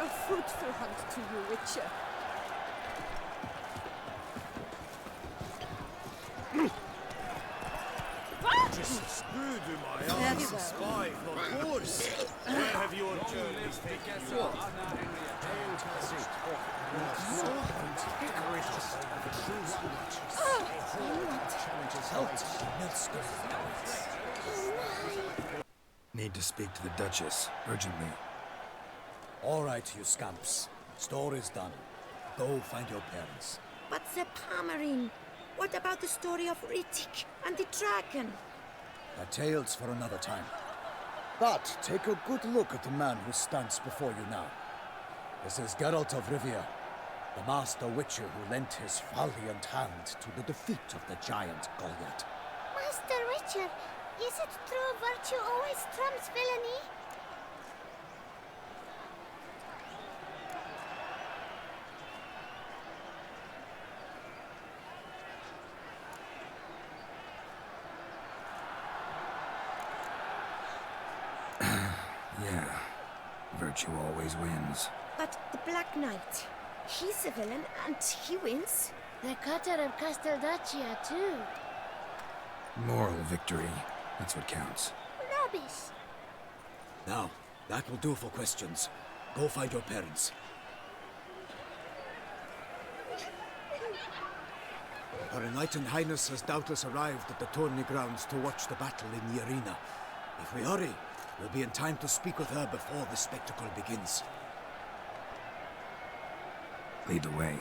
A fruitful hunt to you, Witcher. Jesus, who do my eyes spy for horse? Where have your journeys taken you? Need to speak to the Duchess, urgently. All right, you scamps. Story's done. Go find your parents. But the Palmerine, what about the story of Rittik and the dragon? The tale's for another time. But take a good look at the man who stands before you now. This is Geralt of Rivia, the master witcher who lent his valiant hand to the defeat of the giant Goliath. Master Witcher, is it true virtue always trumps villainy? Yeah, virtue always wins. But the Black Knight, he's a villain and he wins. The cutter of Casteldaccia, too. Moral victory, that's what counts. Rubbish. Now, that will do for questions. Go find your parents. Her Enlightened Highness has doubtless arrived at the tourney grounds to watch the battle in the arena. If we hurry, we'll be in time to speak with her before the spectacle begins. Lead the way.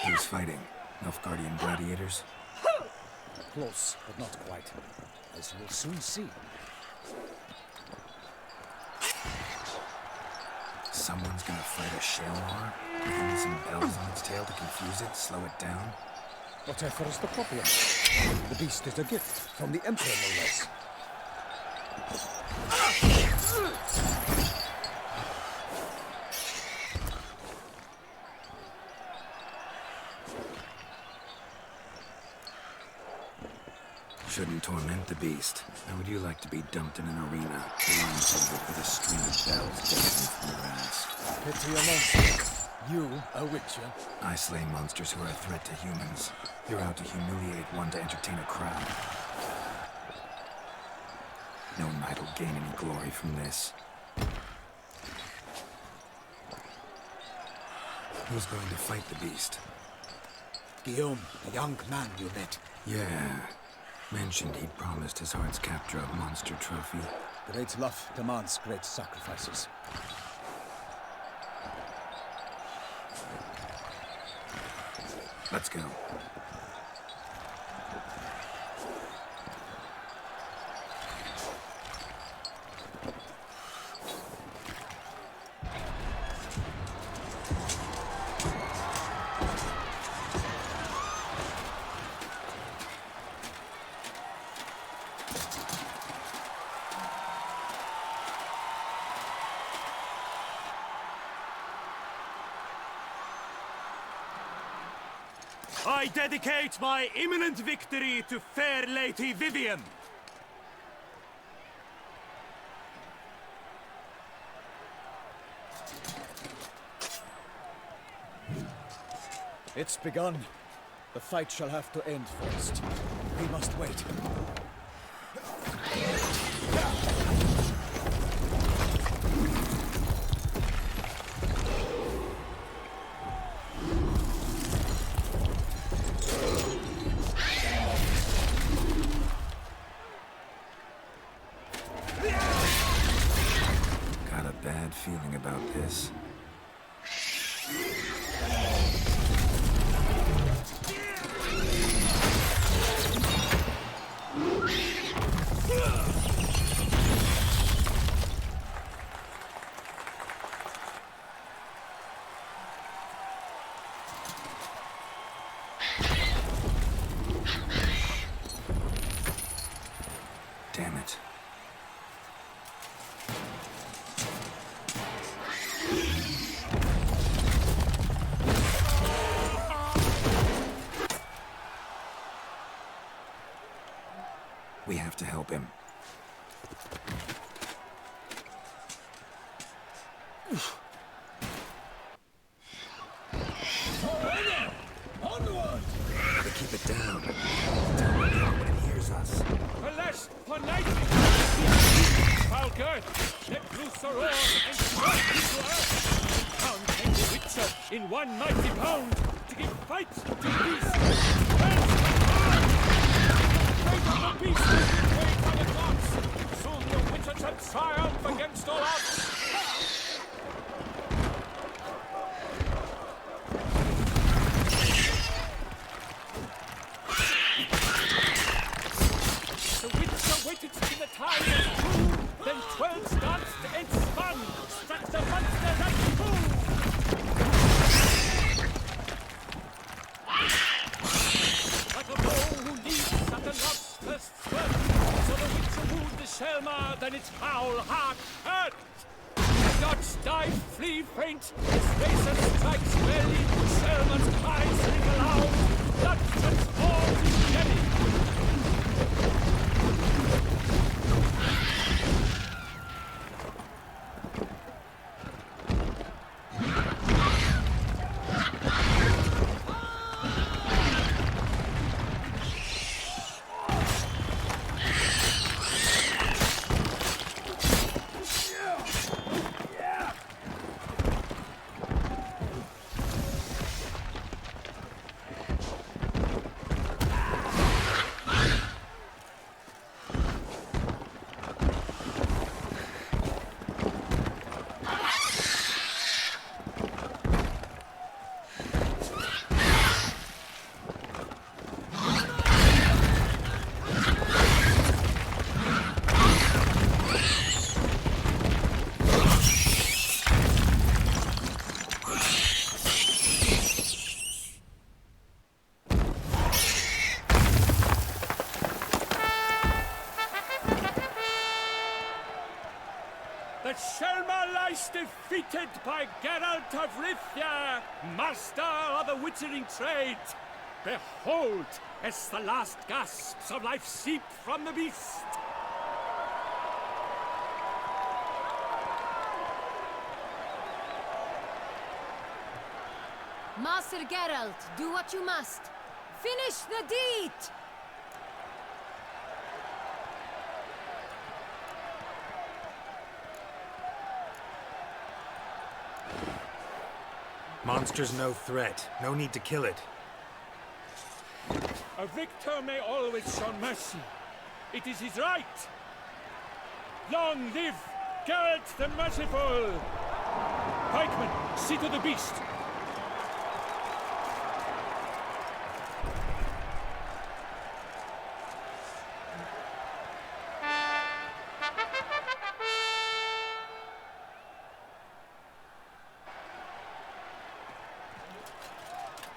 Who's fighting? Nilfgaardian gladiators? Close, but not quite. As you'll soon see. Someone's gonna fight a Shalmar? With only some bells on its tail to confuse it, slow it down? Whatever is the problem? The beast is a gift from the Emperor, no less. Shouldn't torment the beast. How would you like to be dumped in an arena, blindfolded with a string of bells dangling from your ass? Pity a monster. You, a witcher? I slay monsters who are a threat to humans. You're out to humiliate one to entertain a crowd. No knight will gain any glory from this. Who's going to fight the beast? Guillaume, the young man you met. Yeah. Mentioned he'd promised his heart's capture a monster trophy. Great love demands great sacrifices. Let's go. I dedicate my imminent victory to fair Lady Vivian. It's begun. The fight shall have to end first. We must wait. Got a bad feeling about this. Damn it. him. Onward! Gotta keep it down. Tell me when it hears us. Alas, for night! Foul girth, let loose a roar and strike into earth! Pound came the Witcher in one mighty pound to give fight to the beast! Wait on the beast! Wait on the gods! Soon the Witcher shall triumph against all odds! The Witcher waited till the time was true, then 12 danced and spun, struck the monster like a fool. Like a bow who leaps at the love's first spurt, so the Witcher wooed the Selma, then its foul heart hurt. Dodge, dive, flee, faint, his razor strikes belly, Selma's cries ring aloud, blood transforms his jelly. The Selma lies defeated by Geralt of Rivia, master of the witchering trade. Behold, as the last gasps of life seep from the beast. Master Geralt, do what you must. Finish the deed! Monster's no threat. No need to kill it. A victor may always show mercy. It is his right. Long live Geralt the Merciful! Pikeman, see to the beast.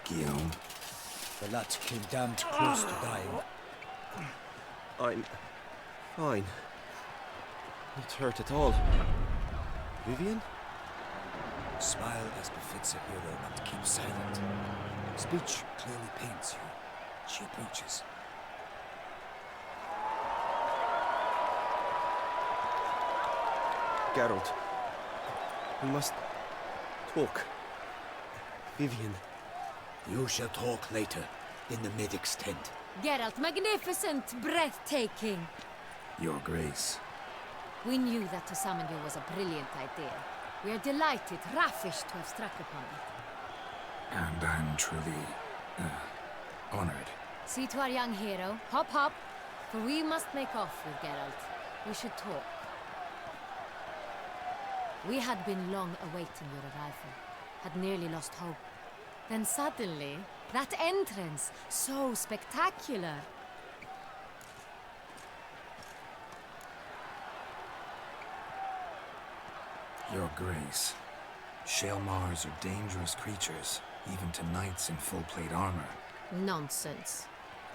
Guillaume. The lad came damned close to dying. I'm fine. Not hurt at all. Vivian? Smile as befits a hero and keep silent. Speech clearly pains you. She approaches. Geralt. We must talk. Vivian. You shall talk later, in the medic's tent. Geralt, magnificent, breathtaking. Your Grace. We knew that to summon you was a brilliant idea. We are delighted, ravished to have struck upon it. And I'm truly, honored. See to our young hero. Hop, hop. For we must make off with Geralt. We should talk. We had been long awaiting your arrival. Had nearly lost hope. Then suddenly, that entrance, so spectacular. Your Grace. Shaelmars are dangerous creatures, even to knights in full-plate armor. Nonsense.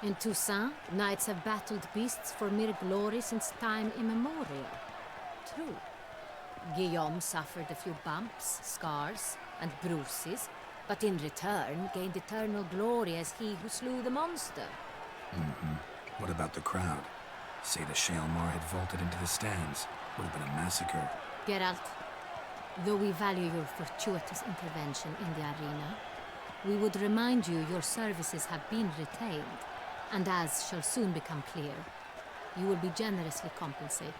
In Toussaint, knights have battled beasts for mere glory since time immemorial. True. Guillaume suffered a few bumps, scars, and bruises, but in return gained eternal glory as he who slew the monster. What about the crowd? Say the Shaelmar had vaulted into the stands. Would have been a massacre. Geralt, though we value your fortuitous intervention in the arena, we would remind you your services have been retained, and as shall soon become clear, you will be generously compensated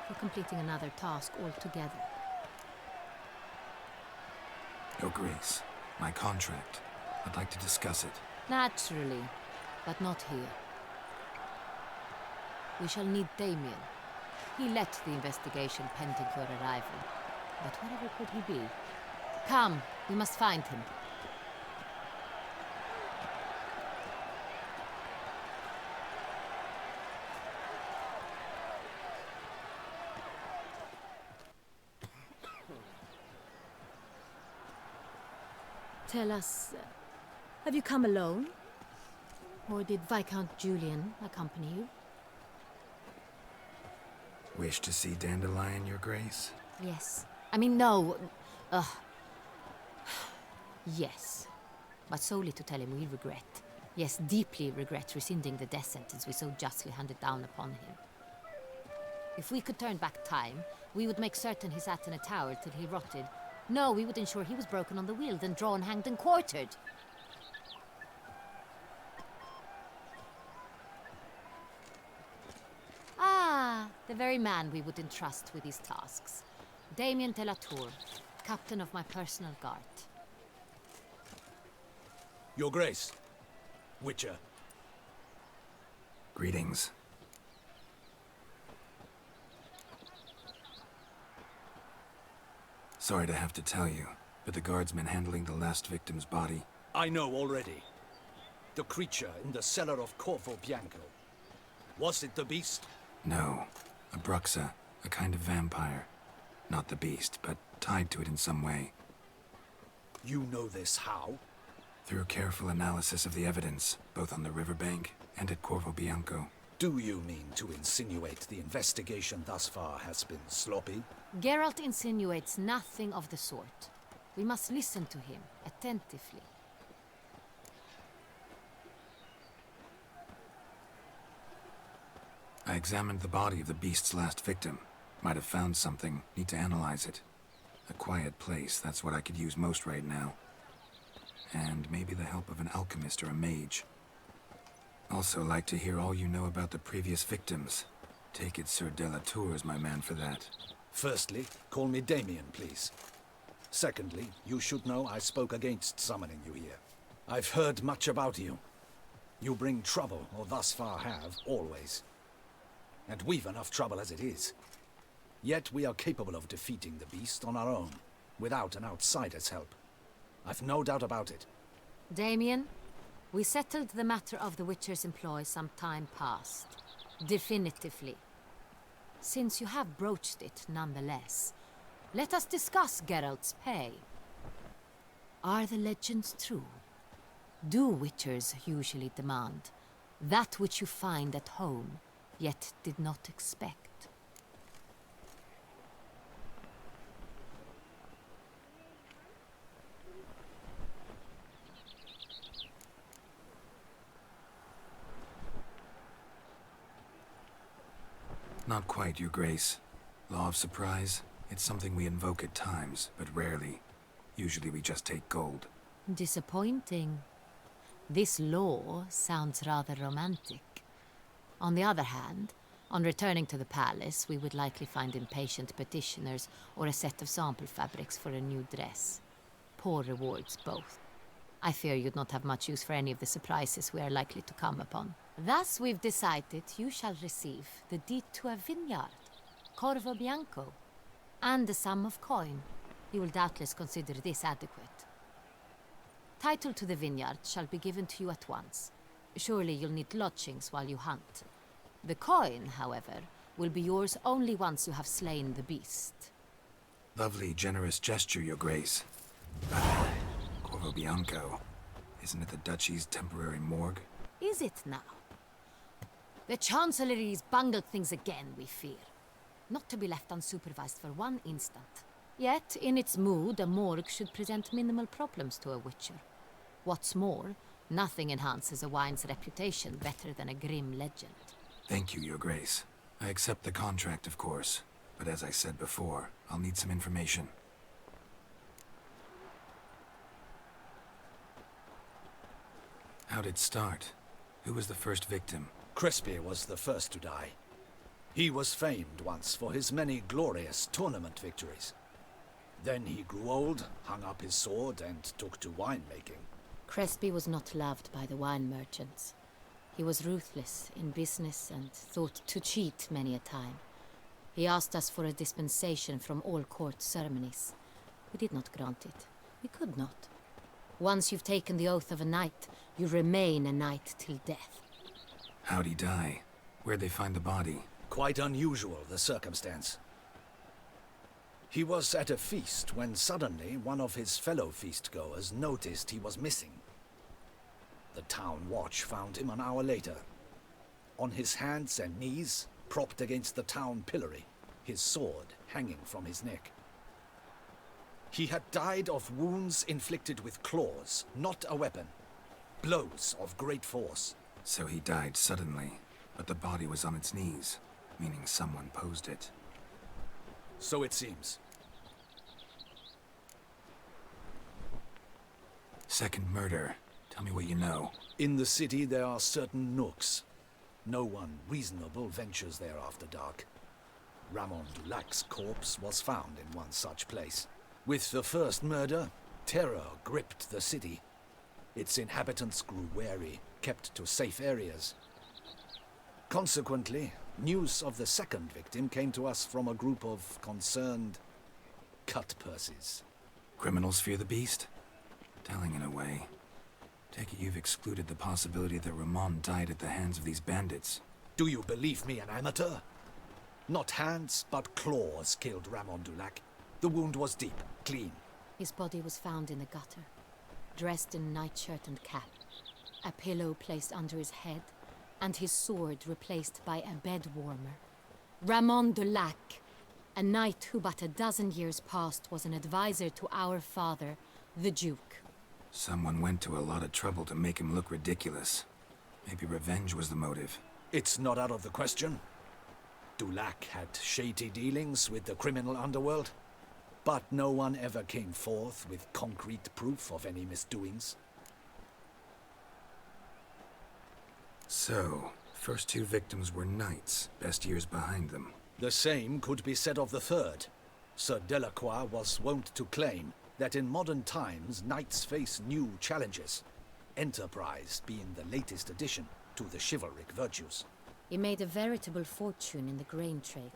for completing another task altogether. Your Grace, my contract. I'd like to discuss it. Naturally, but not here. We shall need Damien. He led the investigation pending your arrival. But wherever could he be? Come, we must find him. Tell us, have you come alone? Or did Viscount Julian accompany you? Wish to see Dandelion, Your Grace? Yes. I mean, no. Yes. But solely to tell him we regret. Yes, deeply regret rescinding the death sentence we so justly handed down upon him. If we could turn back time, we would make certain he sat in a tower till he rotted. No, we would ensure he was broken on the wheel, then drawn, hanged, and quartered. Ah, the very man we would entrust with these tasks. Damien de la Tour, captain of my personal guard. Your Grace. Witcher. Greetings. Sorry to have to tell you, but the guardsman handling the last victim's body... I know already. The creature in the cellar of Corvo Bianco. Was it the beast? No. A Bruxa, a kind of vampire. Not the beast, but tied to it in some way. You know this how? Through careful analysis of the evidence, both on the riverbank and at Corvo Bianco. Do you mean to insinuate the investigation thus far has been sloppy? Geralt insinuates nothing of the sort. We must listen to him attentively. I examined the body of the beast's last victim. Might have found something. Need to analyze it. A quiet place, that's what I could use most right now. And maybe the help of an alchemist or a mage. Also like to hear all you know about the previous victims. Take it Sir de la Tour is my man for that. Firstly, call me Damien, please. Secondly, you should know I spoke against summoning you here. I've heard much about you. You bring trouble, or thus far have, always. And we've enough trouble as it is. Yet we are capable of defeating the beast on our own, without an outsider's help. I've no doubt about it. Damien, we settled the matter of the Witcher's employ some time past. Definitively. Since you have broached it nonetheless, let us discuss Geralt's pay. Are the legends true? Do Witchers usually demand that which you find at home, yet did not expect? Not quite, Your Grace. Law of surprise, it's something we invoke at times, but rarely. Usually we just take gold. Disappointing. This law sounds rather romantic. On the other hand, on returning to the palace, we would likely find impatient petitioners or a set of sample fabrics for a new dress. Poor rewards, both. I fear you'd not have much use for any of the surprises we are likely to come upon. Thus, we've decided you shall receive the deed to a vineyard, Corvo Bianco, and the sum of coin. You will doubtless consider this adequate. Title to the vineyard shall be given to you at once. Surely you'll need lodgings while you hunt. The coin, however, will be yours only once you have slain the beast. Lovely, generous gesture, Your Grace. Corvo Bianco. Isn't it the Duchy's temporary morgue? Is it now? The Chancellery's bungled things again, we fear. Not to be left unsupervised for one instant. Yet, in its mood, a morgue should present minimal problems to a Witcher. What's more, nothing enhances a wine's reputation better than a grim legend. Thank you, Your Grace. I accept the contract, of course. But as I said before, I'll need some information. How'd it start? Who was the first victim? Crispy was the first to die. He was famed once for his many glorious tournament victories. Then he grew old, hung up his sword, and took to winemaking. Crespi was not loved by the wine merchants. He was ruthless in business and thought to cheat many a time. He asked us for a dispensation from all court ceremonies. We did not grant it. We could not. Once you've taken the oath of a knight, you remain a knight till death. How'd he die? Where'd they find the body? Quite unusual, the circumstance. He was at a feast when suddenly one of his fellow feastgoers noticed he was missing. The town watch found him an hour later. On his hands and knees, propped against the town pillory, his sword hanging from his neck. He had died of wounds inflicted with claws, not a weapon. Blows of great force. So he died suddenly, but the body was on its knees, meaning someone posed it. So it seems. Second murder. Tell me what you know. In the city there are certain nooks. No one reasonable ventures there after dark. Ramon Dulac's corpse was found in one such place. With the first murder, terror gripped the city. Its inhabitants grew wary, kept to safe areas. Consequently, news of the second victim came to us from a group of concerned cut-purses. Criminals fear the beast? Telling in a way. Take it you've excluded the possibility that Ramon died at the hands of these bandits. Do you believe me an amateur? Not hands, but claws killed Ramon Dulac. The wound was deep, clean. His body was found in the gutter, dressed in nightshirt and cap, a pillow placed under his head, and his sword replaced by a bed warmer. Ramon Dulac, a knight who but a dozen years past was an advisor to our father, the Duke. Someone went to a lot of trouble to make him look ridiculous. Maybe revenge was the motive. It's not out of the question. Dulac had shady dealings with the criminal underworld, but no one ever came forth with concrete proof of any misdoings. So, first two victims were knights, best years behind them. The same could be said of the third. Sir Delacroix was wont to claim that in modern times knights face new challenges, enterprise being the latest addition to the chivalric virtues. He made a veritable fortune in the grain trade.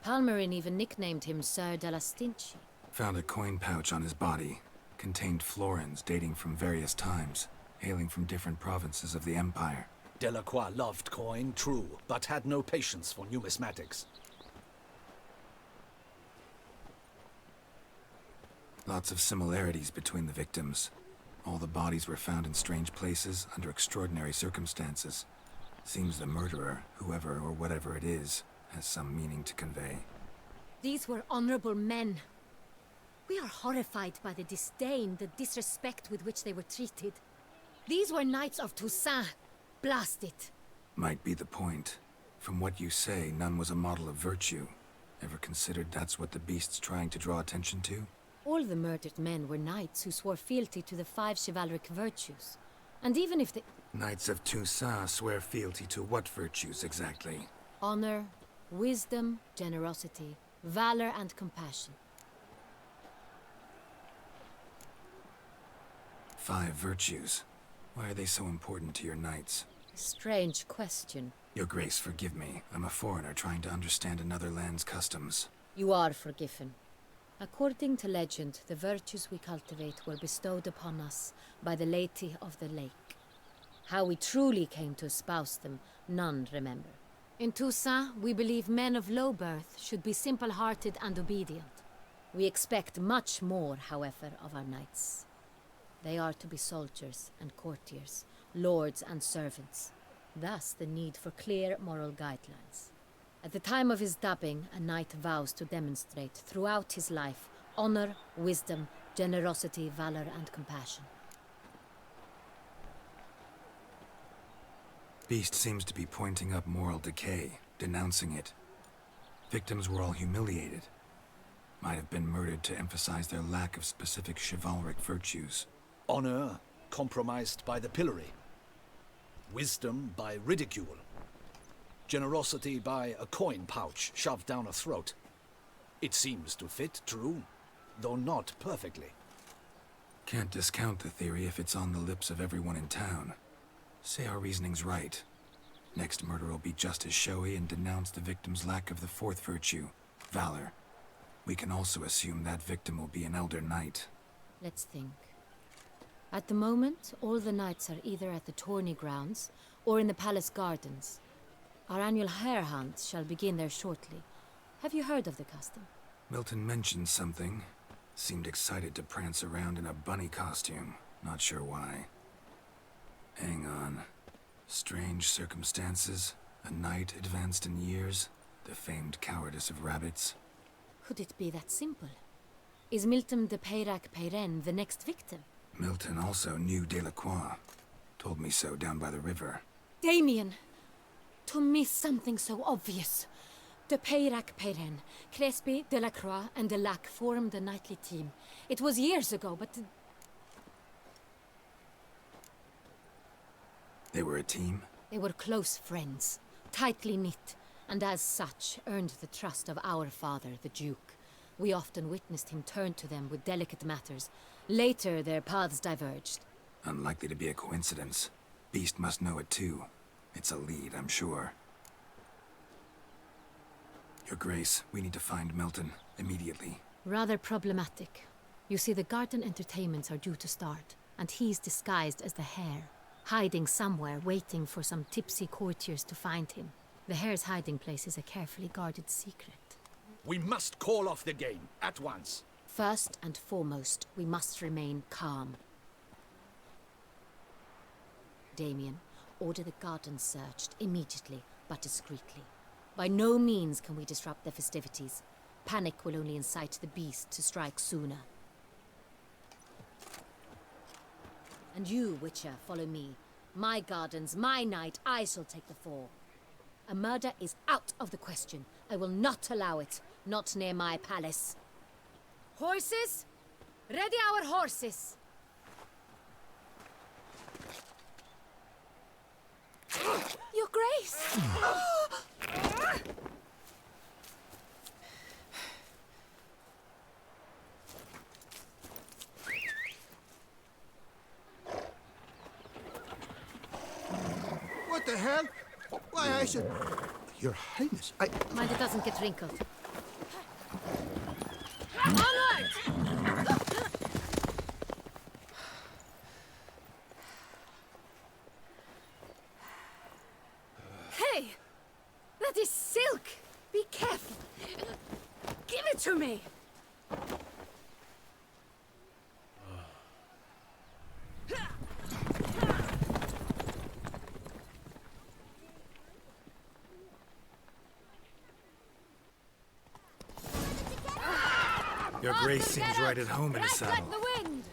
Palmerin even nicknamed him Sir de la Stinchi. Found a coin pouch on his body. Contained florins dating from various times, hailing from different provinces of the Empire. Delacroix loved coin, true, but had no patience for numismatics. Lots of similarities between the victims. All the bodies were found in strange places under extraordinary circumstances. Seems the murderer, whoever or whatever it is, has some meaning to convey. These were honorable men. We are horrified by the disdain, the disrespect with which they were treated. These were knights of Toussaint. Blast it. Might be the point. From what you say, none was a model of virtue. Ever considered that's what the beast's trying to draw attention to? All the murdered men were knights who swore fealty to the 5 chivalric virtues. And even if they... Knights of Toussaint swear fealty to what virtues exactly? Honor, wisdom, generosity, valor, and compassion. 5 virtues. Why are they so important to your knights? Strange question. Your Grace, forgive me. I'm a foreigner trying to understand another land's customs. You are forgiven. According to legend, the virtues we cultivate were bestowed upon us by the Lady of the Lake. How we truly came to espouse them, none remember. In Toussaint, we believe men of low birth should be simple-hearted and obedient. We expect much more, however, of our knights. They are to be soldiers and courtiers, lords and servants. Thus the need for clear moral guidelines. At the time of his dubbing, a knight vows to demonstrate throughout his life honor, wisdom, generosity, valor, and compassion. Beast seems to be pointing up moral decay, denouncing it. Victims were all humiliated. Might have been murdered to emphasize their lack of specific chivalric virtues. Honor compromised by the pillory. Wisdom by ridicule. Generosity by a coin pouch shoved down a throat. It seems to fit, true, though not perfectly. Can't discount the theory if it's on the lips of everyone in town. Say our reasoning's right. Next murder will be just as showy and denounce the victim's lack of the fourth virtue, valor. We can also assume that victim will be an elder knight. Let's think. At the moment, all the knights are either at the tourney grounds or in the palace gardens. Our annual hare hunt shall begin there shortly. Have you heard of the custom? Milton mentioned something. Seemed excited to prance around in a bunny costume. Not sure why. Hang on. Strange circumstances. A knight advanced in years. The famed cowardice of rabbits. Could it be that simple? Is Milton de Peyrac Peyren the next victim? Milton also knew Delacroix. Told me so down by the river. Damien! To miss something so obvious. De Peyrac Peyren, Crespi, Delacroix, and Delac formed a knightly team. It was years ago, but... They were a team? They were close friends, tightly knit, and as such earned the trust of our father, the Duke. We often witnessed him turn to them with delicate matters. Later, their paths diverged. Unlikely to be a coincidence. Beast must know it too. It's a lead, I'm sure. Your Grace, we need to find Milton, immediately. Rather problematic. You see, the garden entertainments are due to start, and he's disguised as the hare, hiding somewhere, waiting for some tipsy courtiers to find him. The hare's hiding place is a carefully guarded secret. We must call off the game, at once. First and foremost, we must remain calm. Damien, order the garden searched immediately, but discreetly. By no means can we disrupt the festivities. Panic will only incite the beast to strike sooner. And you, Witcher, follow me. My gardens, my night, I shall take the fall. A murder is out of the question. I will not allow it. Not near my palace. Horses? Ready our horses! Your Grace! What the hell? Why, I said... Your Highness, I... Mind it doesn't get wrinkled. Onward! Hey! That is silk! Be careful! Give it to me! Your Grace seems right at home in the saddle. Like the wind!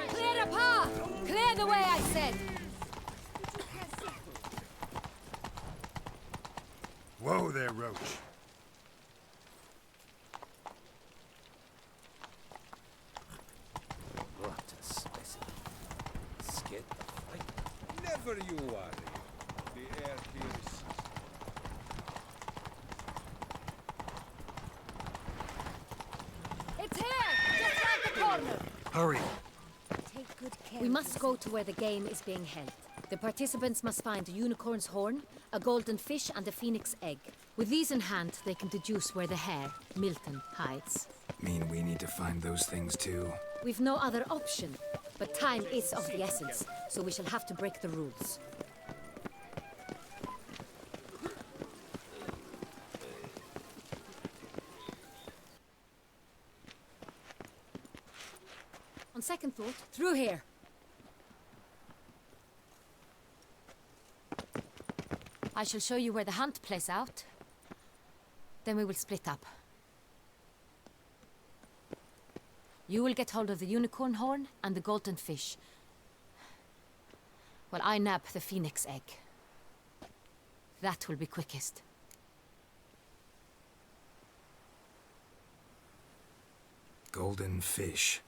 Clear a path! Clear the way, I said! Whoa there, Roach. What a specimen. Scared the fight. Never you worry. The air here is... It's here! Just round the corner! Hurry. Take good care. We must go to where the game is being held. The participants must find a unicorn's horn, a golden fish, and a phoenix egg. With these in hand, they can deduce where the hare, Milton, hides. Mean we need to find those things too? We've no other option, but time is of the essence, so we shall have to break the rules. On second thought, through here. I shall show you where the hunt plays out. Then we will split up. You will get hold of the unicorn horn and the golden fish. While I nab the phoenix egg. That will be quickest. Golden fish.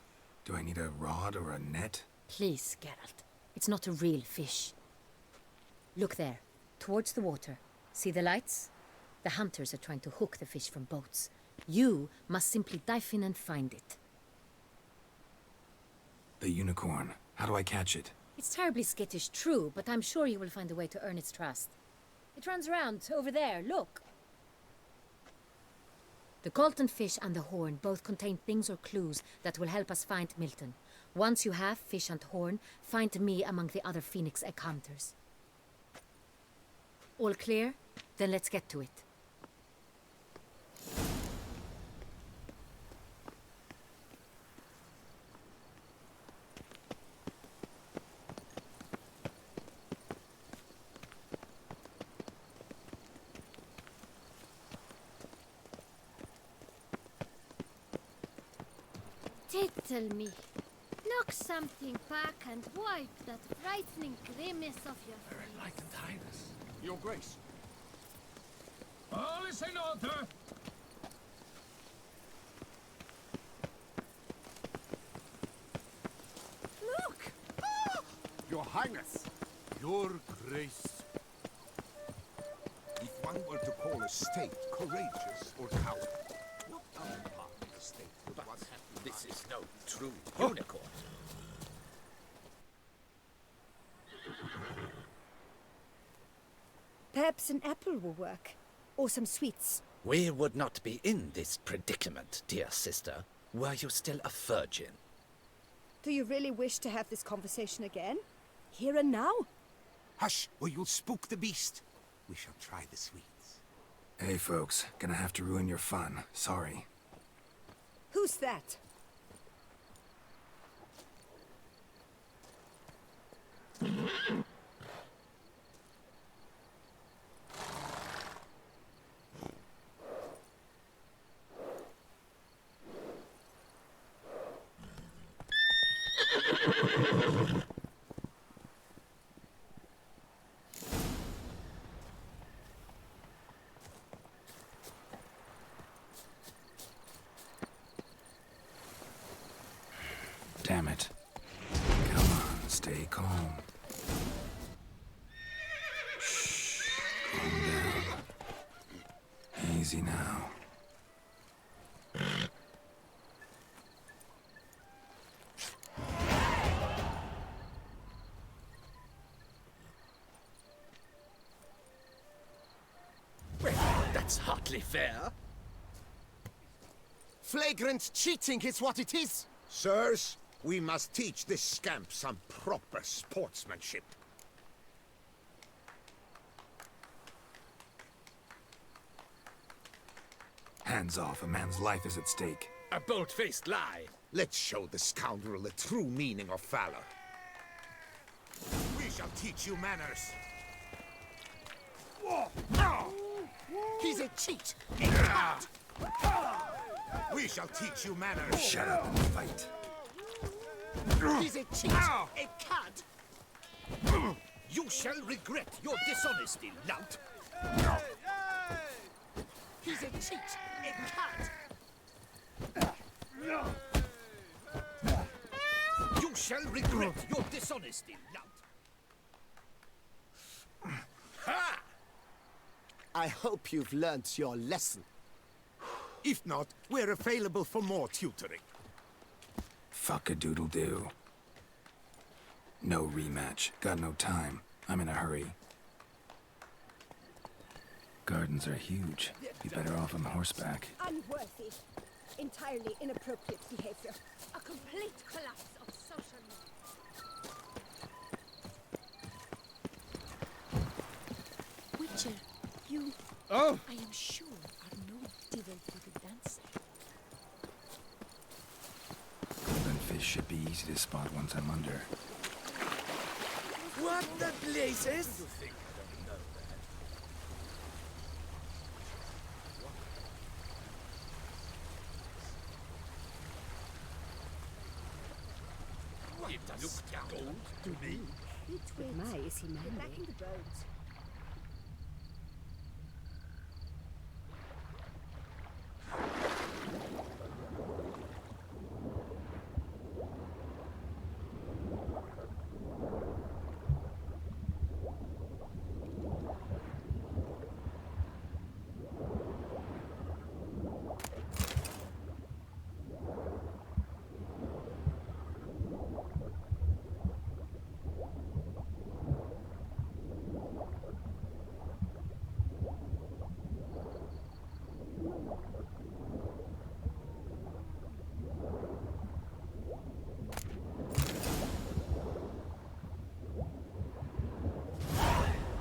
Do I need a rod or a net? Please, Geralt. It's not a real fish. Look there, towards the water. See the lights? The hunters are trying to hook the fish from boats. You must simply dive in and find it. The unicorn. How do I catch it? It's terribly skittish, true, but I'm sure you will find a way to earn its trust. It runs around over there, look. The golden fish and the horn both contain things or clues that will help us find Milton. Once you have fish and horn, find me among the other phoenix egg hunters. All clear? Then let's get to it. Tickle me. Knock something back and wipe that frightening grimace off your face. Enlightened Highness. Your Grace. All is in order. Look! Your Highness, Your Grace. If one were to call a state courageous or coward, what other part of the state would one have? This is no true unicorn. Perhaps an apple will work. Or some sweets. We would not be in this predicament, dear sister, were you still a virgin. Do you really wish to have this conversation again? Here and now? Hush, or you'll spook the beast. We shall try the sweets. Hey folks, gonna have to ruin your fun. Sorry. Who's that? Damn it. Come on, stay calm. Shh. Calm down. Easy now. Well, that's hardly fair. Flagrant cheating is what it is. Sirs, we must teach this scamp some proper sportsmanship. Hands off, a man's life is at stake. A bold-faced lie. Let's show the scoundrel the true meaning of valor. We shall teach you manners. He's a cheat! A cad! We shall teach you manners. Shut up and fight. He's a cheat! A cad! You shall regret your dishonesty, lout. He's a cheat! A cad! You shall regret your dishonesty, lout. Ha! I hope you've learnt your lesson. If not, we're available for more tutoring. Fuck-a-doodle-doo. No rematch. Got no time. I'm in a hurry. Gardens are huge. Be better off on horseback. Unworthy. Entirely inappropriate behavior. A complete collapse of social norms. Witcher, you, Oh! I am sure, are no devil for the dancing. Golden fish should be easy to spot once I'm under. What the blazes? My, is he manly? Back in the boat.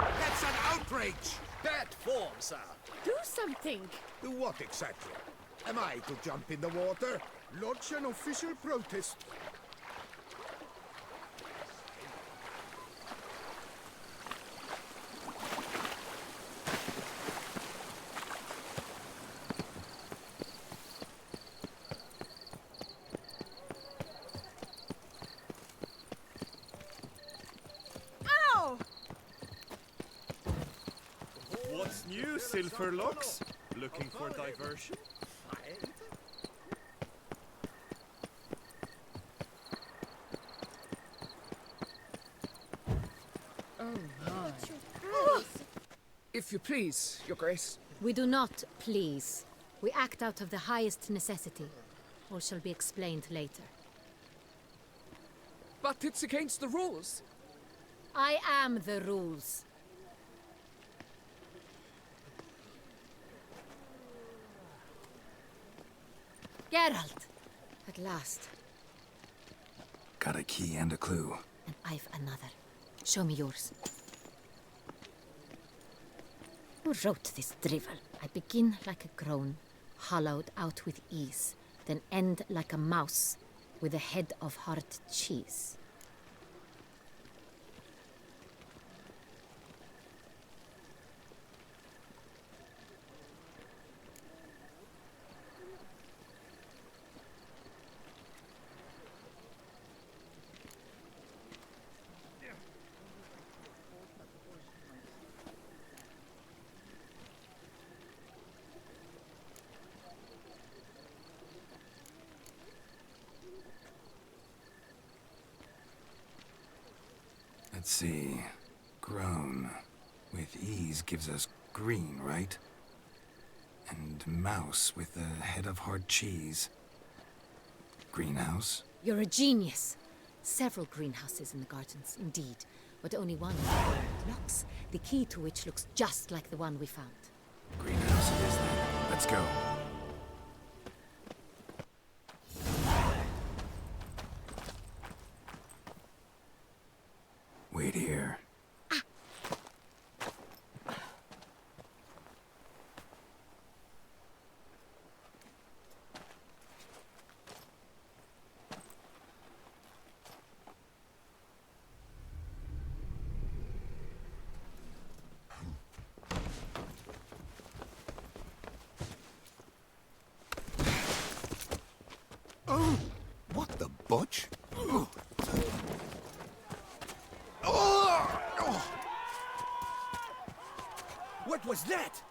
That's an outrage! Bad form, sir. Do something! Do what exactly? Am I to jump in the water? Lodge an official protest. Ow! What's new, Silverlocks? Looking for diversion? If you please, Your Grace. We do not please. We act out of the highest necessity. All shall be explained later. But it's against the rules. I am the rules. Geralt! At last. Got a key and a clue. And I've another. Show me yours. Who wrote this drivel? I begin like a groan, hollowed out with ease, then end like a mouse, with a head of hard cheese. Let's see. Grown. With ease gives us green, right? And mouse with the head of hard cheese. Greenhouse? You're a genius. Several greenhouses in the gardens, indeed, but only one locks, the key to which looks just like the one we found. Greenhouse it is then. Let's go. Wait here. Oh! What the butch? Oh. What was that?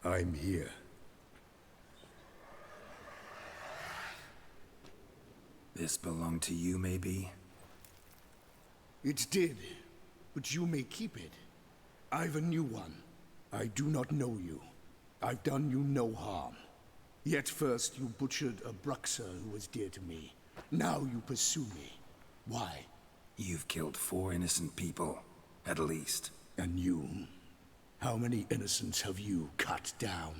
I'm here. This belonged to you, maybe? It did, but you may keep it. I've a new one. I do not know you. I've done you no harm. Yet first you butchered a Bruxer who was dear to me. Now you pursue me. Why? You've killed 4 innocent people, at least. And you? How many innocents have you cut down?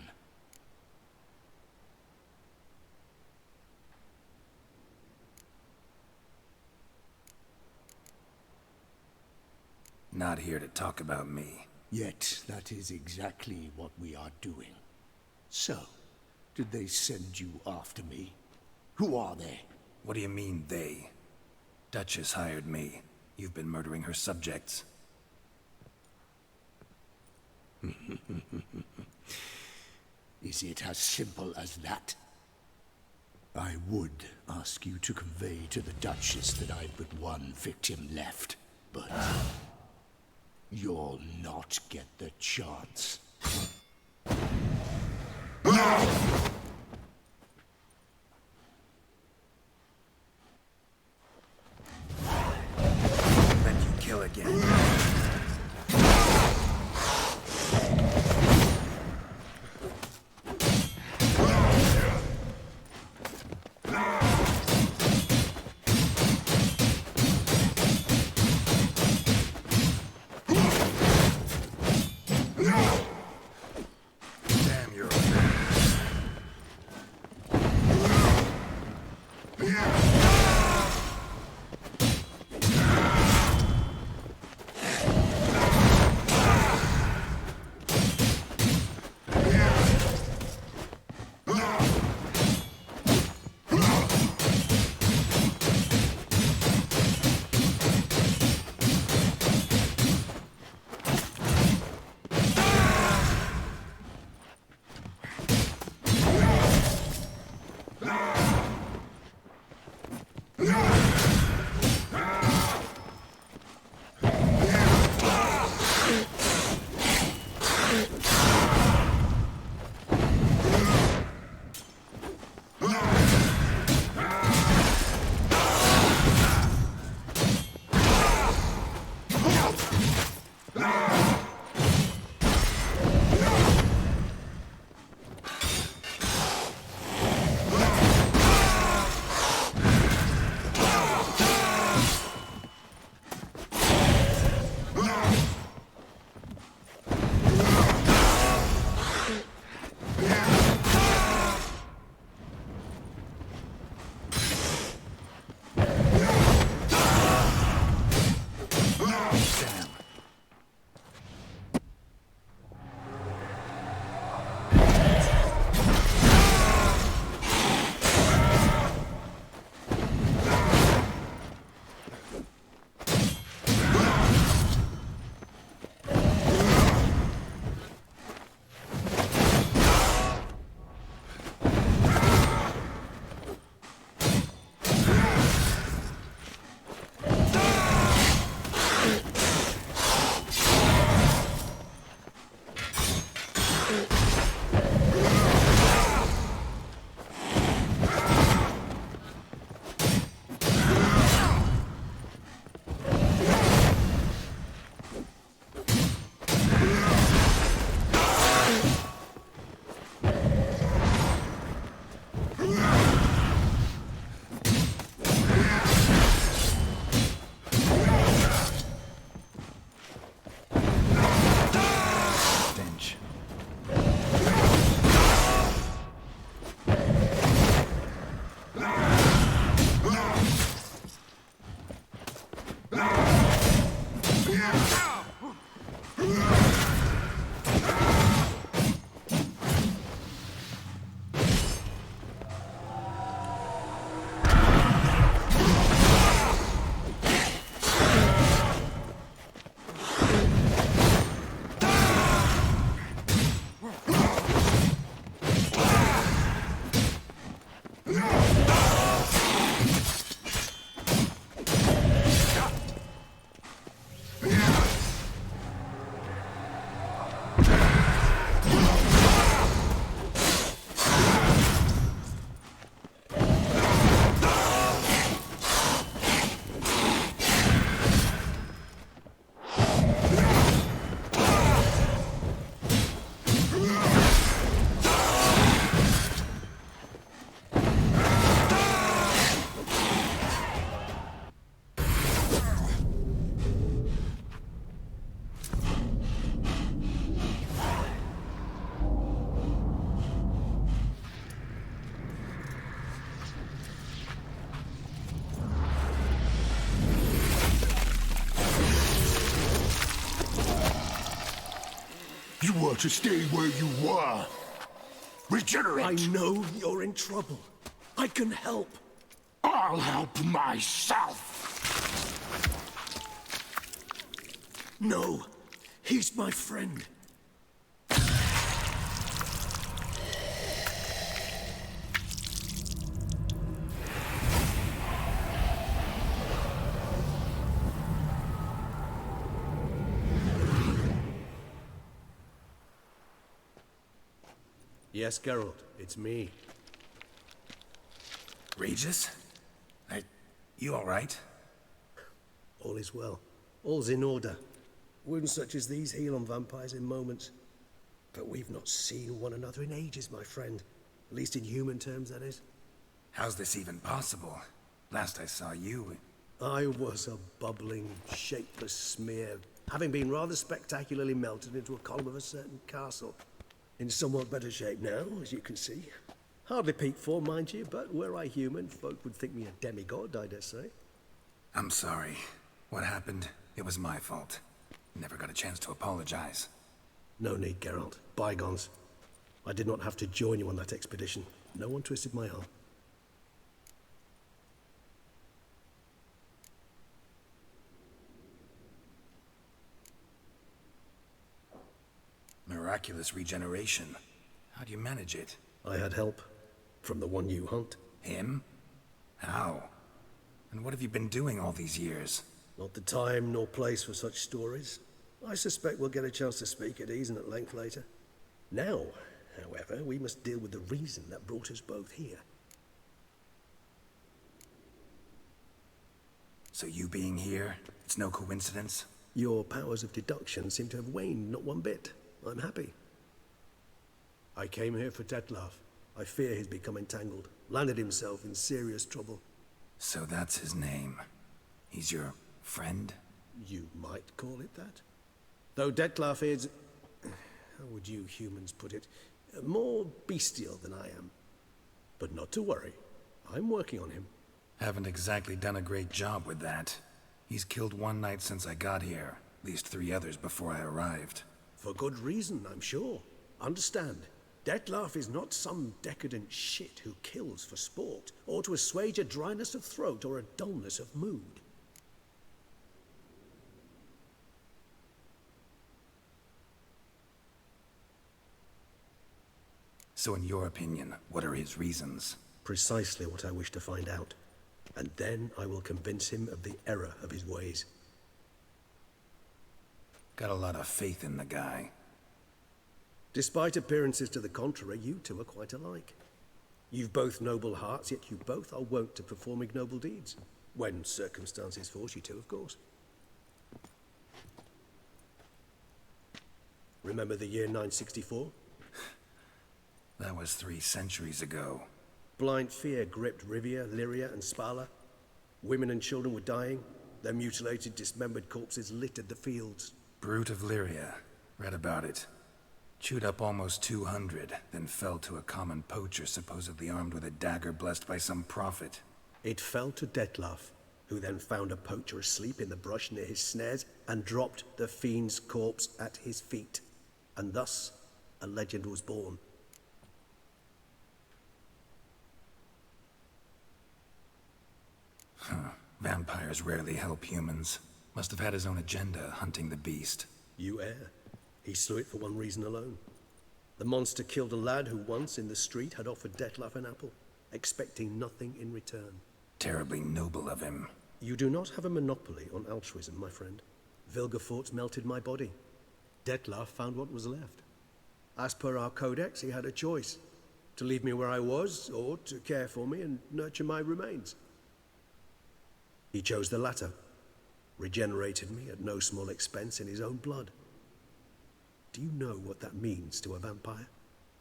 Not here to talk about me. Yet that is exactly what we are doing. So, did they send you after me? Who are they? What do you mean, they? Duchess hired me. You've been murdering her subjects. Is it as simple as that? I would ask you to convey to the Duchess that I've but one victim left, but you'll not get the chance. Let you kill again. You were to stay where you were. Regenerate! I know you're in trouble. I can help. I'll help myself! No, he's my friend. Yes, Geralt, it's me. Regis? You alright? All is well. All's in order. Wounds such as these heal on vampires in moments. But we've not seen one another in ages, my friend. At least in human terms, that is. How's this even possible? Last I saw you... I was a bubbling, shapeless smear, having been rather spectacularly melted into a column of a certain castle. In somewhat better shape now, as you can see. Hardly peak form, mind you, but were I human, folk would think me a demigod, I dare say. I'm sorry. What happened, it was my fault. Never got a chance to apologize. No need, Geralt. Bygones. I did not have to join you on that expedition. No one twisted my arm. Miraculous regeneration. How do you manage it? I had help. From the one you hunt. Him? How? And what have you been doing all these years? Not the time nor place for such stories. I suspect we'll get a chance to speak at ease and at length later. Now, however, we must deal with the reason that brought us both here. So you being here, it's no coincidence? Your powers of deduction seem to have waned not one bit. I'm happy. I came here for Detlef. I fear he's become entangled, landed himself in serious trouble. So that's his name. He's your friend? You might call it that. Though Detlef is... how would you humans put it? More bestial than I am. But not to worry. I'm working on him. Haven't exactly done a great job with that. He's killed one knight since I got here. At least 3 others before I arrived. For good reason, I'm sure. Understand, Detlef is not some decadent shit who kills for sport, or to assuage a dryness of throat or a dullness of mood. So in your opinion, what are his reasons? Precisely what I wish to find out. And then I will convince him of the error of his ways. Got a lot of faith in the guy. Despite appearances to the contrary, you two are quite alike. You've both noble hearts, yet you both are wont to perform ignoble deeds. When circumstances force you to, of course. Remember the year 964? That was 3 centuries ago. Blind fear gripped Rivia, Lyria, and Spala. Women and children were dying. Their mutilated, dismembered corpses littered the fields. Brute of Lyria. Read about it. Chewed up almost 200, then fell to a common poacher supposedly armed with a dagger blessed by some prophet. It fell to Detlef, who then found a poacher asleep in the brush near his snares and dropped the fiend's corpse at his feet. And thus, a legend was born. Vampires rarely help humans. Must have had his own agenda, hunting the beast. You err. He slew it for one reason alone. The monster killed a lad who once, in the street, had offered Detlef an apple, expecting nothing in return. Terribly noble of him. You do not have a monopoly on altruism, my friend. Vilgefortz melted my body. Detlef found what was left. As per our codex, he had a choice. To leave me where I was, or to care for me and nurture my remains. He chose the latter. Regenerated me at no small expense in his own blood. Do you know what that means to a vampire?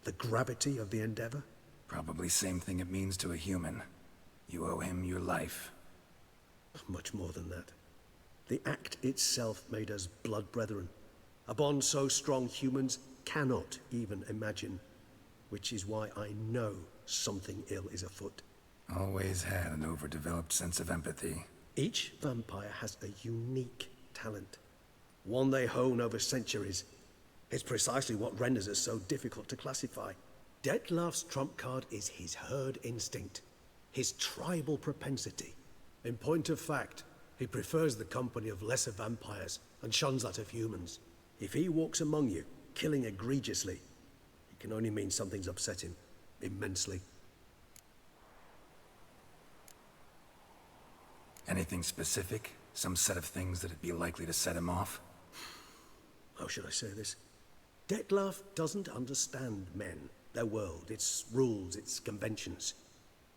The gravity of the endeavor? Probably same thing it means to a human. You owe him your life. Much more than that. The act itself made us blood brethren. A bond so strong humans cannot even imagine. Which is why I know something ill is afoot. Always had an overdeveloped sense of empathy. Each vampire has a unique talent. One they hone over centuries. It's precisely what renders us so difficult to classify. Detlef's trump card is his herd instinct, his tribal propensity. In point of fact, he prefers the company of lesser vampires and shuns that of humans. If he walks among you, killing egregiously, it can only mean something's upset him immensely. Anything specific? Some set of things that'd be likely to set him off? How should I say this? Detlef doesn't understand men, their world, its rules, its conventions.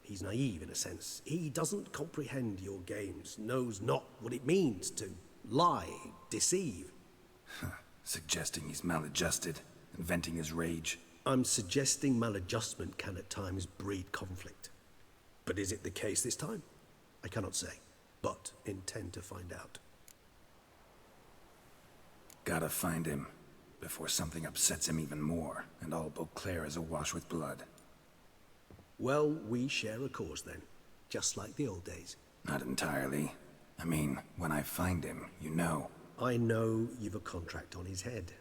He's naive in a sense. He doesn't comprehend your games, knows not what it means to lie, deceive. Suggesting he's maladjusted and venting his rage. I'm suggesting maladjustment can at times breed conflict. But is it the case this time? I cannot say, but intend to find out. Gotta find him before something upsets him even more, and all Beauclair is awash with blood. Well, we share a cause then, just like the old days. Not entirely. I mean, when I find him, you know. I know you've a contract on his head.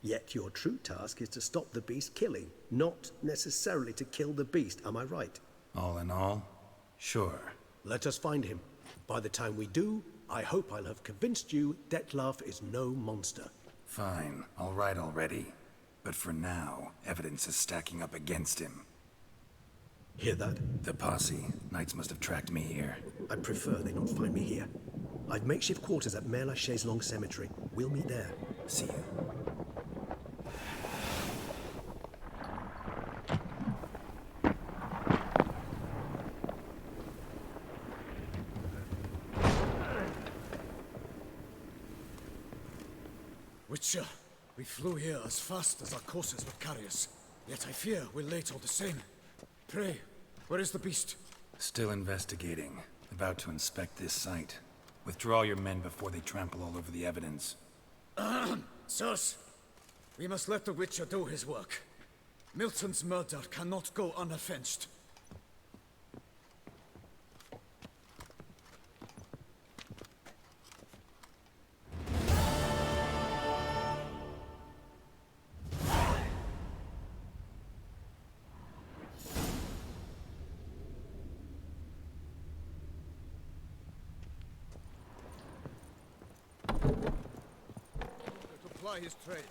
Yet your true task is to stop the beast killing, not necessarily to kill the beast, am I right? All in all, sure. Let us find him. By the time we do, I hope I'll have convinced you Detlef is no monster. Fine, all right already. But for now, evidence is stacking up against him. Hear that? The posse. Knights must have tracked me here. I'd prefer they not find me here. I've makeshift quarters at Mère Lachaise Long Cemetery. We'll meet there. See you. Witcher, we flew here as fast as our courses would carry us. Yet I fear we're late all the same. Pray, where is the beast? Still investigating. About to inspect this site. Withdraw your men before they trample all over the evidence. Sirs, we must let the Witcher do his work. Milton's murder cannot go unavenged. His trade.